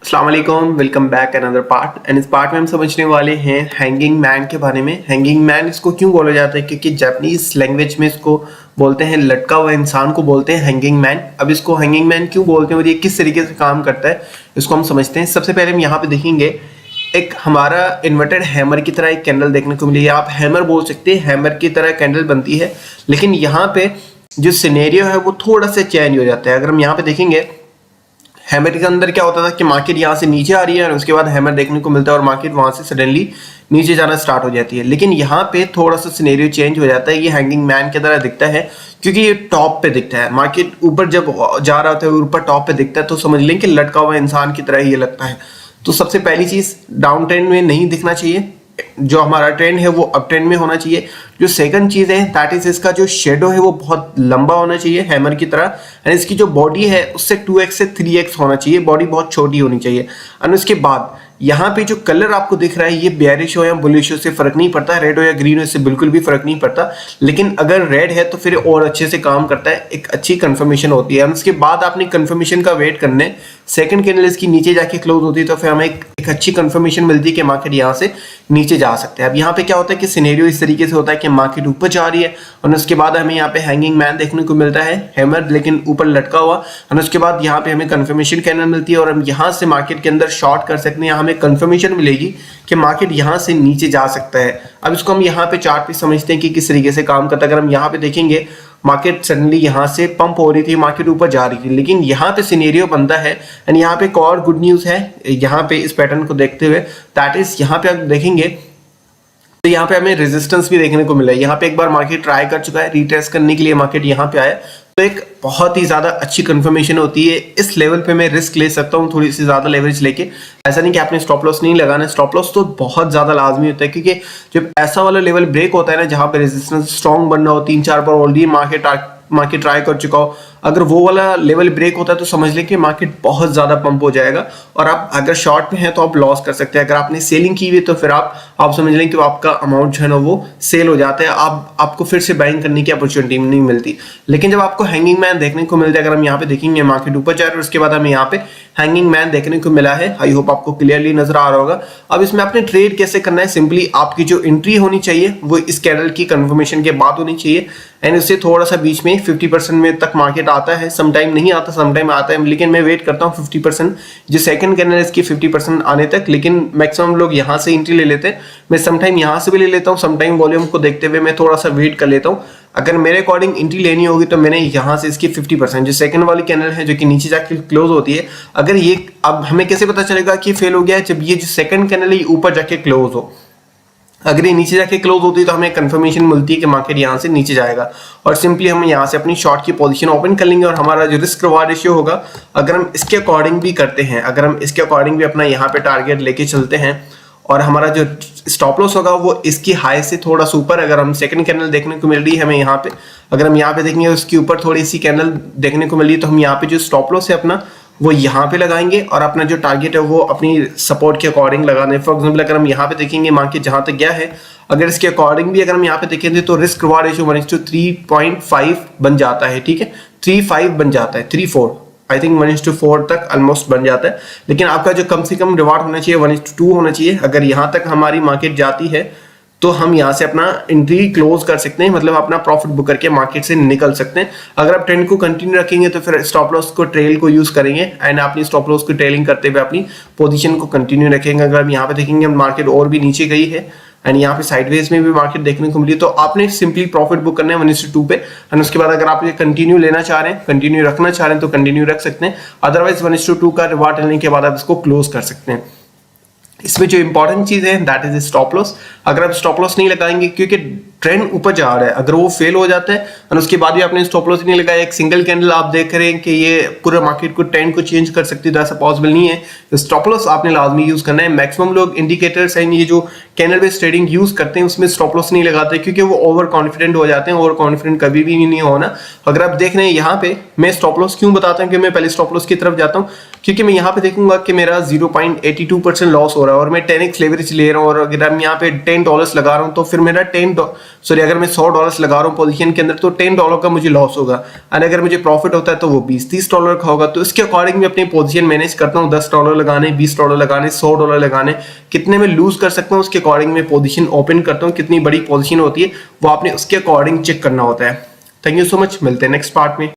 अस्सलाम वालेकुम, welcome back another part. And इस पार्ट में हम समझने वाले हैं हैंगिंग मैन के बारे में। हैंगिंग मैन इसको क्यों बोला जाता है, क्योंकि जापानीज लैंग्वेज में इसको बोलते हैं लटका हुआ इंसान को बोलते हैं हैंगिंग मैन। अब इसको हैंगिंग मैन क्यों बोलते हैं और ये किस तरीके से काम करता है इसको हम समझते हैं। सबसे पहले हम यहाँ पे देखेंगे एक हमारा इन्वर्टेड हैमर की तरह एक कैंडल देखने को मिली है। आप हैमर बोल सकते हैं, हैमर की तरह कैंडल बनती है, लेकिन यहाँ पे जो सिनेरियो है वो थोड़ा सा चेंज हो जाता है। अगर हम यहाँ पे देखेंगे हैमर के अंदर क्या होता था कि मार्केट यहाँ से नीचे आ रही है और उसके बाद हैमर देखने को मिलता है और मार्केट वहां से सडनली नीचे जाना स्टार्ट हो जाती है। लेकिन यहाँ पे थोड़ा सा सिनेरियो चेंज हो जाता है। ये हैंगिंग मैन की तरह दिखता है क्योंकि ये टॉप पे दिखता है। मार्केट ऊपर जब जा रहा होता है ऊपर टॉप पे दिखता है तो समझ लें कि लटका हुआ इंसान की तरह ये लगता है। तो सबसे पहली चीज, डाउन ट्रेंड में नहीं दिखना चाहिए, जो हमारा ट्रेंड है वो अप ट्रेंड में होना चाहिए। जो सेकंड चीज है दैट इज इसका जो शेडो है वो बहुत लंबा होना चाहिए हैमर की तरह, एंड इसकी जो बॉडी है उससे 2x से 3x होना चाहिए, बॉडी बहुत छोटी होनी चाहिए। एंड उसके बाद यहाँ पे जो कलर आपको दिख रहा है ये बेयरिश हो या बुलिश हो से फर्क नहीं पड़ता, रेड हो या ग्रीन हो इससे बिल्कुल भी फर्क नहीं पड़ता। लेकिन अगर रेड है तो फिर और अच्छे से काम करता है, एक अच्छी कंफर्मेशन होती है। उसके बाद आपने कंफर्मेशन का वेट करने, सेकंड कैंडल इसकी नीचे जाके क्लोज होती है तो फिर हमें एक अच्छी कंफर्मेशन मिलती है कि मार्केट यहाँ से नीचे जा सकते हैं। अब यहाँ पे क्या होता है कि सिनेरियो इस तरीके से होता है कि मार्केट ऊपर जा रही है और उसके बाद हमें यहाँ पे हैंगिंग मैन देखने को मिलता है, हैमर लेकिन ऊपर लटका हुआ, और उसके बाद यहाँ पे हमें कंफर्मेशन कैंडल मिलती है और हम यहाँ से मार्केट के अंदर शॉर्ट कर सकते हैं। हमें कंफर्मेशन मिलेगी कि मार्केट यहाँ से नीचे जा सकता है। अब इसको हम यहाँ पे चार्ट पे समझते हैं कि किस तरीके से काम करता है। अगर हम यहाँ पे देखेंगे मार्केट सडनली यहाँ से पंप हो रही थी, मार्केट ऊपर जा रही थी, लेकिन यहाँ पे सिनेरियो बनता है। एंड यहाँ पे एक और गुड न्यूज है यहाँ पे इस पैटर्न को देखते हुए, दैट इज यहाँ पे आप देखेंगे तो यहाँ पे हमें रेजिस्टेंस भी देखने को मिला है। यहाँ पे एक बार मार्केट ट्राई कर चुका है, रीटेस्ट करने के लिए मार्केट यहाँ पे आया, तो एक बहुत ही ज्यादा अच्छी कंफर्मेशन होती है। इस लेवल पे मैं रिस्क ले सकता हूँ थोड़ी सी ज्यादा लेवरेज लेके। ऐसा नहीं कि आपने स्टॉप लॉस नहीं लगाना है, स्टॉप लॉस तो बहुत ज्यादा लाजमी होता है, क्योंकि जब ऐसा वाला लेवल ब्रेक होता है ना जहाँ पे रेजिस्टेंस स्ट्रॉन्ग बनना हो, 3-4 बार ऑलरेडी मार्केट ट्राई कर चुका हो, अगर वो वाला लेवल ब्रेक होता है तो समझ लें कि मार्केट बहुत ज्यादा पंप हो जाएगा और आप अगर शॉर्ट में हैं तो आप लॉस कर सकते हैं। अगर आपने सेलिंग की हुई तो फिर आप समझ लें कि आपका अमाउंट जो है ना वो सेल हो जाता है, आपको फिर से बाइंग करने की अपॉर्चुनिटी नहीं मिलती। लेकिन जब आपको हैंगिंग मैन देखने को मिलता है, अगर हम यहाँ पे देखेंगे मार्केट ऊपर जा रहा है उसके बाद हमें यहाँ पे हैंगिंग मैन देखने को मिला है, आई होप आपको क्लियरली नजर आ रहा होगा। अब इसमें आपने ट्रेड कैसे करना है, सिंपली आपकी जो एंट्री होनी चाहिए वो इस कैंडल की कंफर्मेशन के बाद होनी चाहिए, एंड इससे थोड़ा सा बीच में 50% में तक मार्केट आता है, समटाइम नहीं आता, समटाइम आता है, लेकिन मैं वेट करता हूँ 50% जो सेकंड कैंडल है इसकी 50% आने तक। लेकिन मैक्सिमम लोग यहाँ से एंट्री ले लेते हैं, मैं समटाइम यहाँ से भी ले लेता हूँ, समटाइम वॉल्यूम को देखते हुए मैं थोड़ा सा वेट कर लेता हूँ। अगर मेरे अकॉर्डिंग एंट्री लेनी होगी तो मैंने यहाँ से इसकी 50% जो सेकंड वाली कैंडल है जो कि नीचे जाके क्लोज होती है, अगर ये, अब हमें कैसे पता चलेगा कि फेल हो गया है, जब ये जो सेकंड कैंडल है ऊपर जाके क्लोज हो। अगर ये नीचे जाके क्लोज होती है तो हमें कंफर्मेशन मिलती है कि मार्केट यहाँ से नीचे जाएगा और सिंपली हम यहाँ से अपनी शॉर्ट की पोजीशन ओपन कर लेंगे और हमारा जो रिस्क रिवार्ड रेशियो होगा, अगर हम इसके अकॉर्डिंग भी करते हैं, अगर हम इसके अकॉर्डिंग भी अपना यहाँ पे टारगेट लेके चलते हैं और हमारा जो स्टॉप लॉस होगा वो इसकी हाई से थोड़ा सा ऊपर, अगर हम सेकंड कैंडल देखने को मिल रही है हमें यहाँ पे, अगर हम यहाँ पे देखेंगे उसके ऊपर थोड़ी सी कैंडल देखने को मिल रही है तो हम यहाँ पे जो स्टॉप लॉस है अपना वो यहाँ पे लगाएंगे और अपना जो टारगेट है वो अपनी सपोर्ट के अकॉर्डिंग लगाना है। फॉर एग्जांपल अगर हम यहाँ पे देखेंगे मार्केट जहां तक गया है, अगर इसके अकॉर्डिंग भी अगर हम यहाँ पे देखेंगे तो रिस्क रिवार्ड रेशियो 1:3.5 बन जाता है, ठीक है, 3.5 बन जाता है, 3.4 आई थिंक 1:4 तक ऑलमोस्ट बन जाता है। लेकिन आपका जो कम से कम रिवार्ड होना चाहिए 1:2 होना चाहिए। अगर यहाँ तक हमारी मार्केट जाती है तो हम यहाँ से अपना एंट्री क्लोज कर सकते हैं, मतलब अपना प्रॉफिट बुक करके मार्केट से निकल सकते हैं। अगर आप ट्रेंड को कंटिन्यू रखेंगे तो फिर स्टॉप लॉस को ट्रेल को यूज करेंगे एंड अपनी स्टॉप लॉस को ट्रेलिंग करते हुए अपनी पोजीशन को कंटिन्यू रखेंगे। अगर हम यहाँ पे देखेंगे मार्केट और भी नीचे गई है एंड यहाँ पे साइडवेज में भी मार्केट देखने को मिली तो आपने सिंपली प्रॉफिट बुक करना है 1:2 पे, एंड उसके बाद अगर आप ये कंटिन्यू लेना चाह रहे हैं, कंटिन्यू रखना चाह रहे हैं तो कंटिन्यू रख सकते हैं, अदरवाइज 1:2 का रिवार्ड लेने के बाद आप इसको क्लोज कर सकते हैं। इसमें जो इंपॉर्टेंट चीज है दैट इज स्टॉप लॉस। अगर आप स्टॉप लॉस नहीं लगाएंगे क्योंकि ट्रेंड ऊपर जा रहा है, अगर वो फेल हो जाता है और उसके बाद भी आपने स्टॉप लॉस नहीं लगाया, एक सिंगल कैंडल आप देख रहे हैं कि ये पूरा मार्केट को ट्रेंड को चेंज कर सकती है, ऐसा पॉसिबल नहीं है। तो स्टॉप लॉस आपने लाजमी यूज करना है। मैक्सिमम लोग इंडिकेटर्स एंड ये जो कैंडल बेस्ड ट्रेडिंग यूज करते हैं उसमें स्टॉप लॉस नहीं लगाते क्योंकि वो ओवर कॉन्फिडेंट हो जाते हैं। ओवर कॉन्फिडेंट कभी भी नहीं होना। अगर आप देख रहे हैं यहाँ पे मैं स्टॉप लॉस क्यों बताता हूँ कि मैं पहले स्टॉप लॉस की तरफ जाता हूँ, क्योंकि मैं यहाँ पे देखूंगा कि मेरा 0.82% लॉस हो रहा है और मैं 10x लेवरेज ले रहा हूँ, और अगर मैं यहाँ पे $10 लगा रहा हूँ तो फिर मेरा अगर मैं $100 लगा रहा हूँ पोजीशन के अंदर तो $10 का मुझे लॉस होगा, और अगर मुझे प्रॉफिट होता है तो वो $20-30 का होगा। तो इसके अकॉर्डिंग मैं अपनी पोजीशन मैनेज करता हूँ, $10 लगाने, $20 लगाने, $100 लगाने, कितने में लूज कर सकता हूँ उसके अकॉर्डिंग मैं पोजीशन ओपन करता हूँ। कितनी बड़ी पोजीशन होती है वो आपने उसके अकॉर्डिंग चेक करना होता है। थैंक यू सो मच, मिलते हैं नेक्स्ट पार्ट में।